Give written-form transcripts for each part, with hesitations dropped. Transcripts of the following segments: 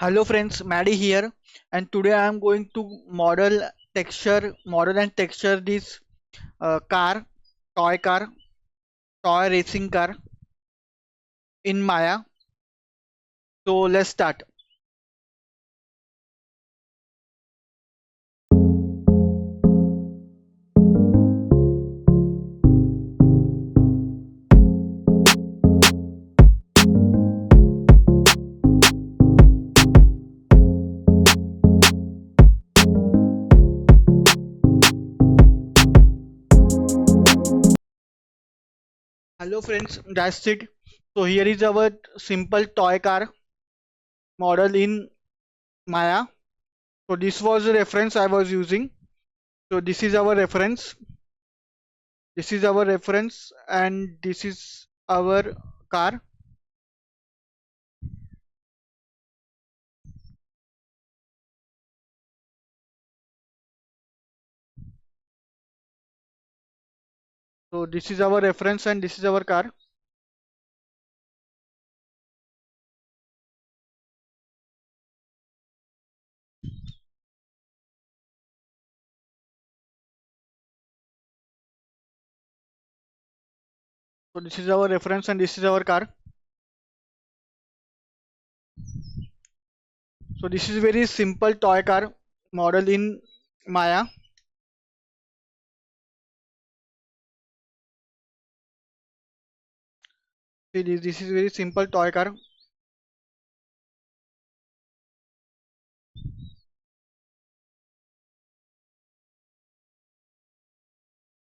Hello friends, Maddie here, and today I am going to model and texture this car, toy car, toy racing car in Maya. So let's start. Hello friends, that's it. So here is our simple toy car model in Maya. So this was the reference I was using. So this is our reference. This is our reference, and this is our car. So this is our reference, and this is our car. So this is our reference, and this is our car. So this is very simple toy car model in Maya. See this is very simple toy car.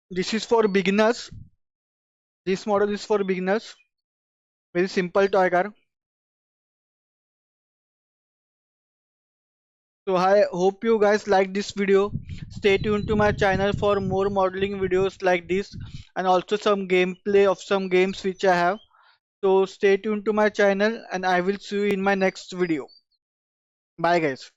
This is for beginners. This model is for beginners. Very simple toy car. So I hope you guys like this video. Stay tuned to my channel for more modeling videos like this, and also some gameplay of some games which I have. So stay tuned to my channel, and I will see you in my next video. Bye guys.